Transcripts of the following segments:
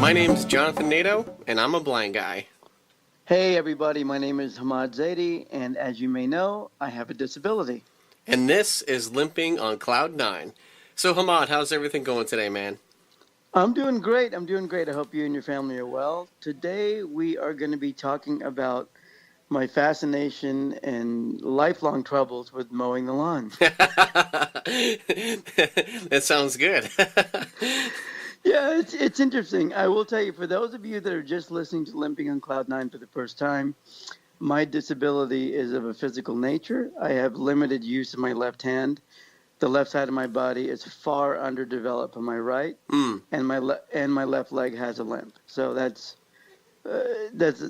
My name's Jonathan Nato, and I'm a blind guy. Hey everybody, my name is Hamad Zaidi, and as you may know, I have a disability. And this is Limping on Cloud 9. So Hamad, how's everything going today, man? I'm doing great. I hope you and your family are well. Today we are going to be talking about my fascination and lifelong troubles with mowing the lawn. That sounds good. Yeah, it's interesting. I will tell you, for those of you that are just listening to Limping on Cloud 9 for the first time, my disability is of a physical nature. I have limited use of my left hand. The left side of my body is far underdeveloped on my right, and my left leg has a limp. So that's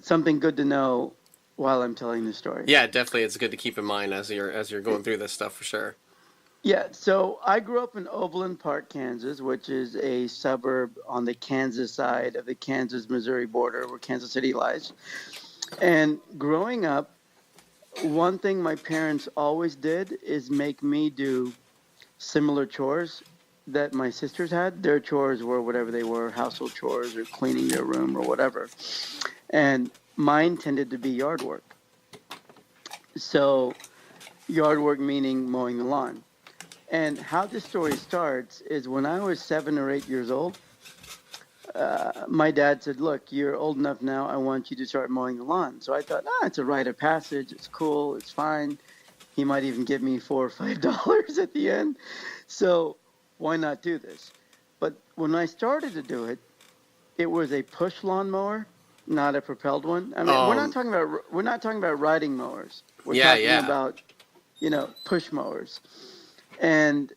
something good to know while I'm telling the story. Yeah, definitely. It's good to keep in mind as you're going through this stuff for sure. Yeah, so I grew up in Overland Park, Kansas, which is a suburb on the Kansas side of the Kansas-Missouri border where Kansas City lies. And growing up, one thing my parents always did is make me do similar chores that my sisters had. Their chores were whatever they were, household chores or cleaning their room or whatever. And mine tended to be yard work. So yard work meaning mowing the lawn. And how this story starts is when I was 7 or 8 years old, my dad said, look, you're old enough now, I want you to start mowing the lawn. So I thought, it's a rite of passage, it's cool, it's fine. He might even give me $4 or $5 at the end. So why not do this? But when I started to do it, it was a push lawnmower, not a propelled one. I mean, we're not talking about riding mowers. We're talking about, push mowers. And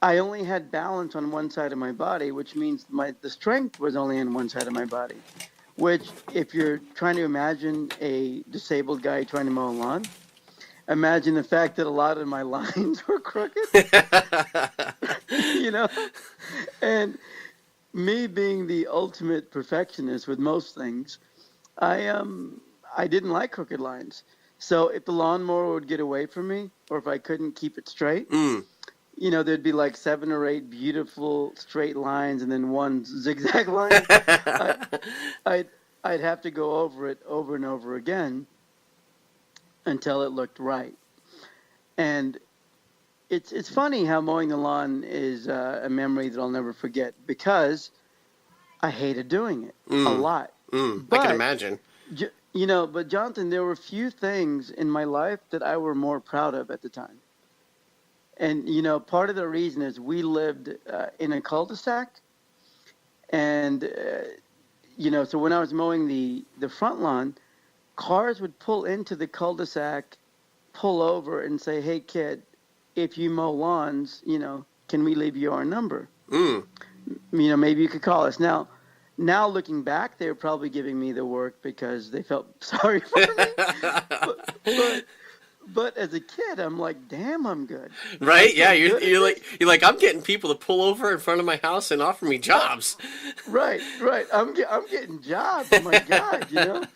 I only had balance on one side of my body, which means the strength was only on one side of my body, which if you're trying to imagine a disabled guy trying to mow a lawn, imagine the fact that a lot of my lines were crooked, and me being the ultimate perfectionist with most things, I didn't like crooked lines. So if the lawnmower would get away from me, or if I couldn't keep it straight, there'd be like 7 or 8 beautiful straight lines and then one zigzag line. I'd have to go over it over and over again until it looked right. And it's funny how mowing the lawn is a memory that I'll never forget because I hated doing it a lot. I can imagine. But Jonathan, there were few things in my life that I were more proud of at the time. And, part of the reason is we lived in a cul-de-sac. And, so when I was mowing the front lawn, cars would pull into the cul-de-sac, pull over and say, hey, kid, if you mow lawns, can we leave you our number? Maybe you could call us. Now looking back, they were probably giving me the work because they felt sorry for me. But as a kid, I'm like, damn, I'm good. Right? Yeah, you're like I'm getting people to pull over in front of my house and offer me jobs. Right. I'm getting jobs. Oh my God,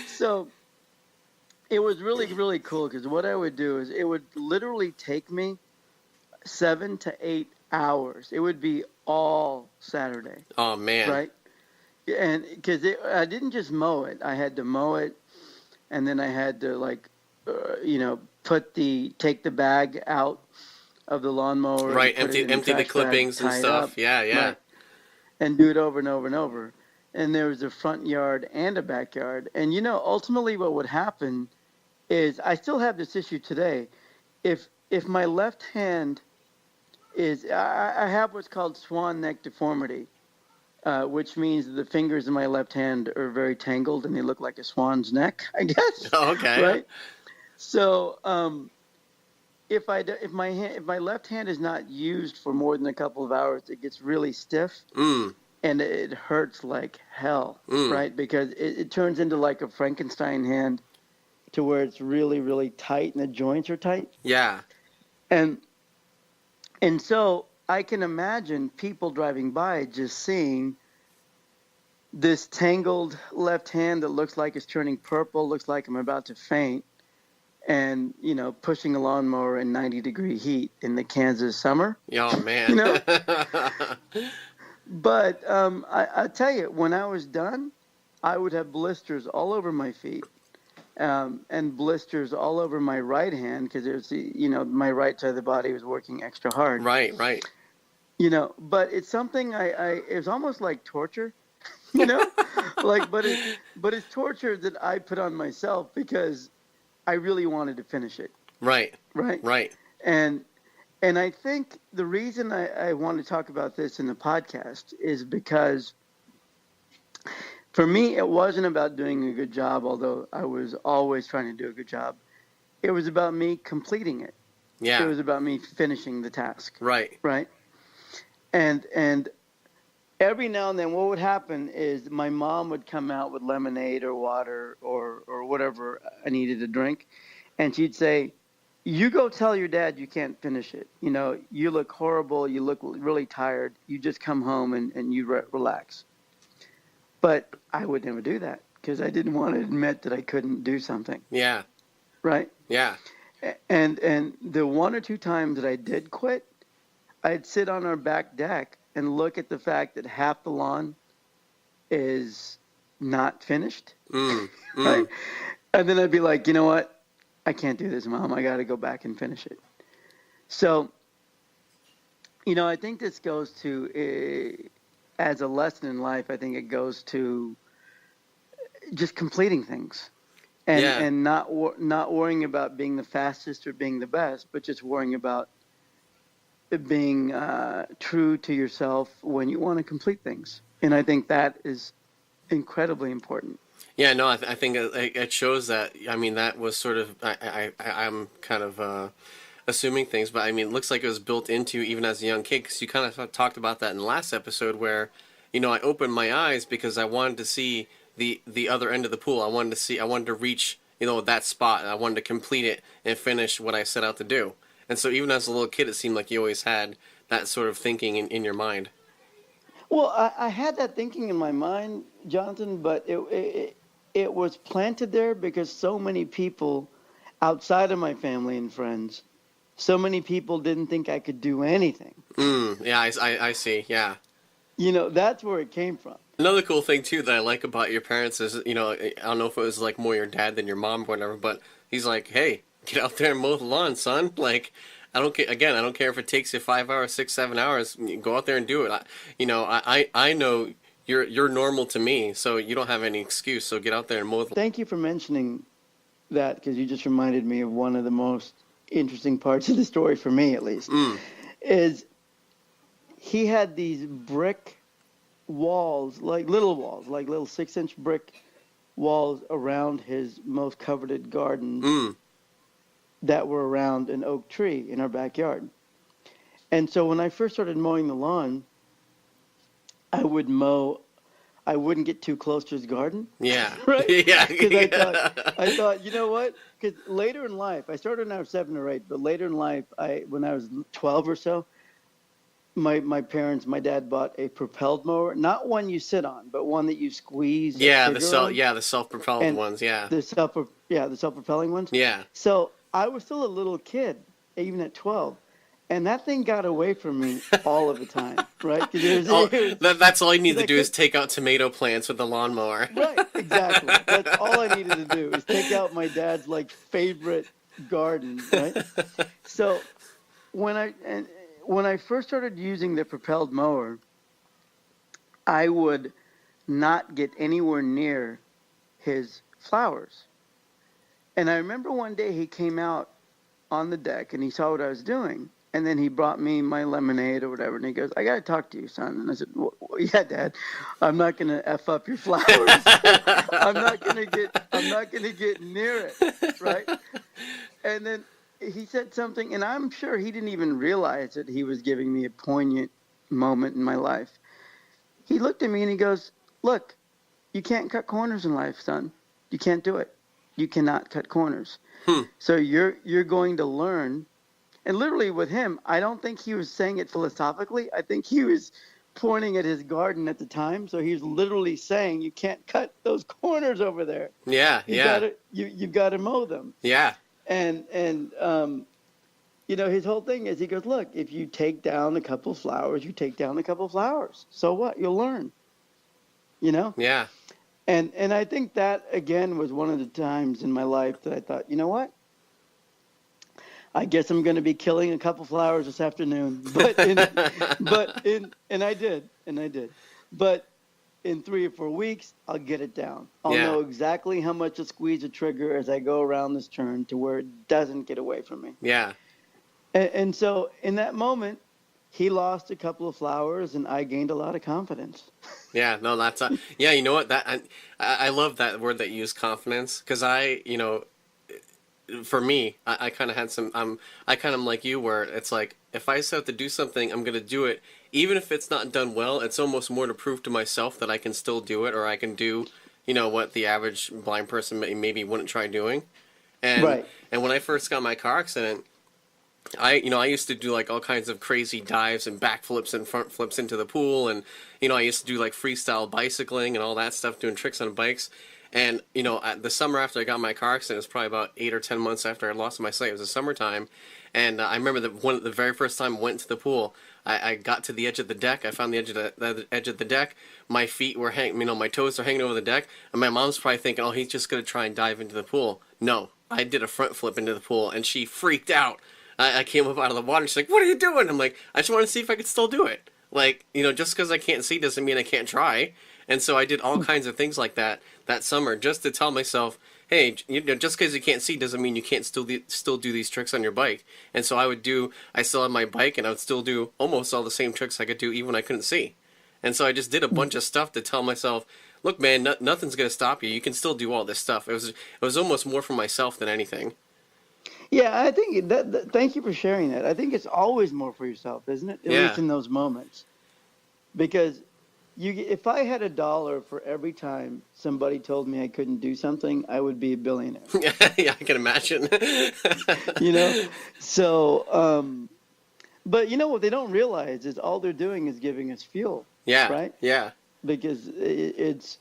So it was really, really cool because what I would do is it would literally take me 7 to 8 hours. It would be all Saturday. Oh man. Right. And because I didn't just mow it, I had to mow it, and then I had to take the bag out of the lawnmower. Right, empty the clippings and stuff. Yeah. Right, and do it over and over and over. And there was a front yard and a backyard. And ultimately, what would happen is I still have this issue today. If my left hand is, I have what's called swan neck deformity. Which means the fingers in my left hand are very tangled and they look like a swan's neck, I guess. Oh, okay. Right. So if my left hand is not used for more than a couple of hours, it gets really stiff and it hurts like hell, right? Because it turns into like a Frankenstein hand, to where it's really, really tight and the joints are tight. Yeah. And so I can imagine people driving by just seeing this tangled left hand that looks like it's turning purple, looks like I'm about to faint, and, pushing a lawnmower in 90-degree heat in the Kansas summer. Oh, man. But I tell you, when I was done, I would have blisters all over my feet, and blisters all over my right hand because it was my right side of the body was working extra hard. Right, right. But it's something it's almost like torture, you know, like but it's torture that I put on myself because I really wanted to finish it. Right. Right. Right. And I think the reason I want to talk about this in the podcast is because for me, it wasn't about doing a good job, although I was always trying to do a good job. It was about me completing it. Yeah. It was about me finishing the task. Right. Right. And every now and then what would happen is my mom would come out with lemonade or water or whatever I needed to drink. And she'd say, you go tell your dad you can't finish it. You look horrible. You look really tired. You just come home and you relax. But I would never do that because I didn't want to admit that I couldn't do something. Yeah. Right? Yeah. And the one or two times that I did quit, I'd sit on our back deck and look at the fact that half the lawn is not finished. Right? And then I'd be like, you know what? I can't do this, Mom. I got to go back and finish it. So, I think this goes to, as a lesson in life, I think it goes to just completing things and not worrying about being the fastest or being the best, but just worrying about being true to yourself when you want to complete things. And I think that is incredibly important. Yeah, no, I think it shows that. I mean, that was sort of. I'm kind of assuming things, but I mean, it looks like it was built into you even as a young kid, because you kind of talked about that in the last episode, where I opened my eyes because I wanted to see the other end of the pool. I wanted to reach that spot, and I wanted to complete it and finish what I set out to do. And so, even as a little kid, it seemed like you always had that sort of thinking in your mind. Well, I had that thinking in my mind, Jonathan, but it was planted there because so many people outside of my family and friends, so many people didn't think I could do anything. Yeah, I see. Yeah. That's where it came from. Another cool thing too that I like about your parents is, I don't know if it was like more your dad than your mom or whatever, but he's like, hey, get out there and mow the lawn, son. Like, I don't care. Again, I don't care if it takes you 5 hours, 6, 7 hours. Go out there and do it. I know you're normal to me, so you don't have any excuse. So get out there and mow the. Thank you for mentioning that, because you just reminded me of one of the most interesting parts of the story, for me at least, is he had these brick walls, like little 6-inch brick walls around his most coveted garden that were around an oak tree in our backyard. And so when I first started mowing the lawn, I wouldn't get too close to his garden. Yeah. Right? Yeah. Because I thought, you know what? Because later in life, I started when I was 7 or 8, but later in life, when I was 12 or so, my dad bought a propelled mower, not one you sit on, but one that you squeeze. Yeah, the self-propelled ones. Yeah. The self-propelling ones. Yeah. So I was still a little kid, even at 12. And that thing got away from me all of the time, right? That's all you need to do is take out tomato plants with the lawnmower. Right, exactly. That's all I needed to do is take out my dad's favorite garden, right? So when I first started using the propelled mower, I would not get anywhere near his flowers. And I remember one day he came out on the deck and he saw what I was doing. And then he brought me my lemonade or whatever. And he goes, I got to talk to you, son. And I said, well, yeah, Dad, I'm not going to F up your flowers. I'm not going to get near it. Right. And then he said something, and I'm sure he didn't even realize that he was giving me a poignant moment in my life. He looked at me and he goes, look, you can't cut corners in life, son. You can't do it. You cannot cut corners. So you're going to learn. And literally with him, I don't think he was saying it philosophically. I think he was pointing at his garden at the time. So he was literally saying, you can't cut those corners over there. Yeah, You've got to mow them. Yeah. And his whole thing is he goes, look, if you take down a couple of flowers, you take down a couple of flowers. So what? You'll learn, you know? Yeah. And I think that, again, was one of the times in my life that I thought, you know what? I guess I'm going to be killing a couple flowers this afternoon. And I did. But in 3 or 4 weeks, I'll get it down. I'll know exactly how much to squeeze the trigger as I go around this turn to where it doesn't get away from me. Yeah. And so in that moment, he lost a couple of flowers, and I gained a lot of confidence. Yeah, no, that's yeah. You know what? I love that word that you use, confidence, because for me, I kind of had some. I kind of like you, where it's like if I set out to do something, I'm gonna do it, even if it's not done well. It's almost more to prove to myself that I can still do it, or I can do, what the average blind person maybe wouldn't try doing. And Right. and when I first got my car accident, I used to do like all kinds of crazy dives and backflips and front flips into the pool, and I used to do like freestyle bicycling and all that stuff, doing tricks on bikes. And at the summer after I got my car accident, it was probably about 8 or 10 months after I lost my sight. It was the summertime, and I remember the very first time I went to the pool, I got to the edge of the deck. I found the edge of the deck. My feet were my toes are hanging over the deck, and my mom's probably thinking, oh, he's just gonna try and dive into the pool. No, I did a front flip into the pool, and she freaked out. I came up out of the water, and she's like, what are you doing? I'm like, I just want to see if I could still do it. Like, just because I can't see doesn't mean I can't try. And so I did all kinds of things like that summer, just to tell myself, hey, just because you can't see doesn't mean you can't still do these tricks on your bike. And so I still had my bike, and I would still do almost all the same tricks I could do even when I couldn't see. And so I just did a bunch of stuff to tell myself, look, man, nothing's going to stop you. You can still do all this stuff. It was almost more for myself than anything. Yeah, I think thank you for sharing that. I think it's always more for yourself, isn't it? At least in those moments. Because if I had $1 for every time somebody told me I couldn't do something, I would be a billionaire. Yeah, I can imagine. So, but what they don't realize is all they're doing is giving us fuel. Yeah. Right? Yeah. Because it's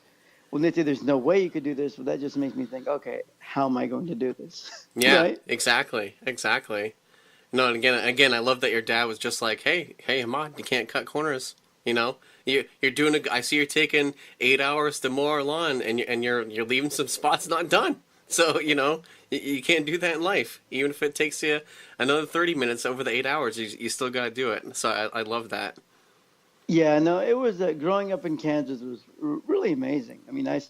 when they say there's no way you could do this, well, that just makes me think, okay, how am I going to do this? Yeah, right? Exactly. No, and again, I love that your dad was just like, hey, Ahmad, you can't cut corners. You're doing I see you're taking 8 hours to mow our lawn, and you're leaving some spots not done. So you can't do that in life. Even if it takes you another 30 minutes over the 8 hours, you still got to do it. So I love that. Yeah, no, it was growing up in Kansas was really amazing. I mean, I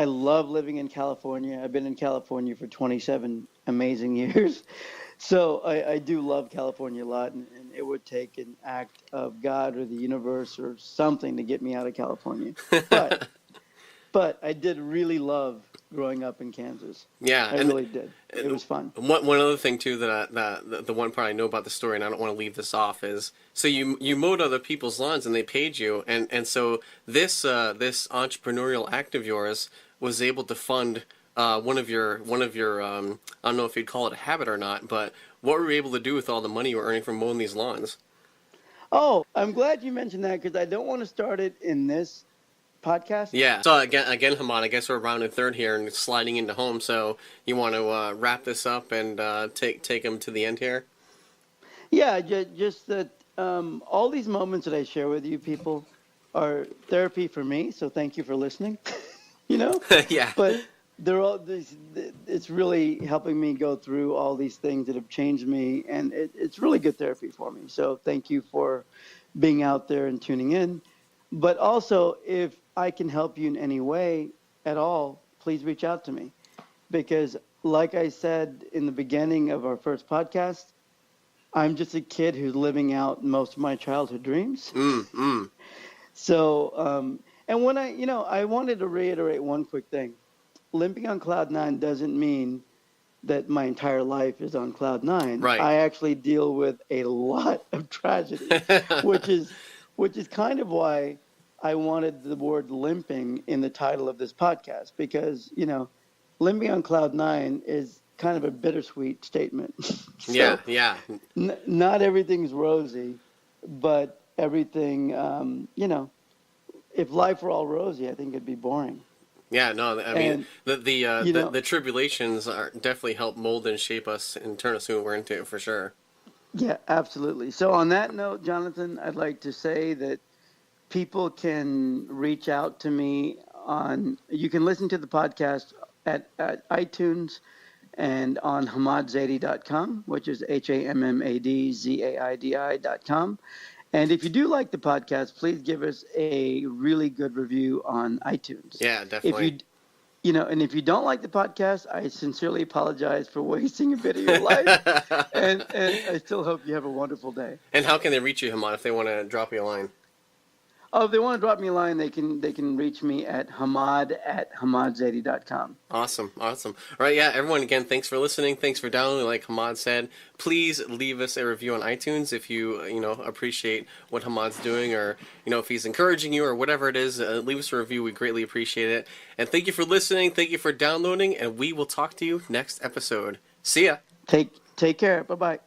love living in California. I've been in California for 27 amazing years. So I do love California a lot, and it would take an act of God or the universe or something to get me out of California. But I did really love growing up in Kansas. Yeah, I really did. It was fun. One other thing too that the one part I know about the story, and I don't want to leave this off, is so you mowed other people's lawns and they paid you, and so this entrepreneurial act of yours was able to fund one of your I don't know if you'd call it a habit or not, but what were you able to do with all the money you were earning from mowing these lawns? Oh, I'm glad you mentioned that, because I don't want to start it in this podcast. Yeah. So again, Hamad, I guess we're rounding third here and sliding into home. So you want to wrap this up and take them to the end here? Yeah, just that all these moments that I share with you people are therapy for me. So thank you for listening. Yeah. But they're all it's really helping me go through all these things that have changed me, and it's really good therapy for me. So thank you for being out there and tuning in. But also, if I can help you in any way at all, please reach out to me. Because like I said in the beginning of our first podcast, I'm just a kid who's living out most of my childhood dreams. So, and when I wanted to reiterate one quick thing. Limping on cloud nine doesn't mean that my entire life is on cloud nine. Right. I actually deal with a lot of tragedy, which is kind of why I wanted the word limping in the title of this podcast, because, limping on cloud nine is kind of a bittersweet statement. So, yeah. Not everything's rosy, but everything, if life were all rosy, I think it'd be boring. Yeah, no, I mean, the tribulations are definitely help mold and shape us and turn us who we're into, for sure. Yeah, absolutely. So on that note, Jonathan, I'd like to say that people can reach out to me on, you can listen to the podcast at iTunes and on hamadzaidi.com, which is HAMMADZAIDI.com. And if you do like the podcast, please give us a really good review on iTunes. Yeah, If definitely. you, and if you don't like the podcast, I sincerely apologize for wasting a bit of your life. And I still hope you have a wonderful day. And how can they reach you, Hamad, if they want to drop you a line? Oh, if they want to drop me a line, they can reach me at hamad@hamadzaidi.com. Awesome, awesome. All right, yeah, everyone, again, thanks for listening. Thanks for downloading. Like Hamad said, please leave us a review on iTunes if you, appreciate what Hamad's doing, or, if he's encouraging you or whatever it is. Leave us a review. We greatly appreciate it. And thank you for listening. Thank you for downloading, and we will talk to you next episode. See ya. Take care. Bye-bye.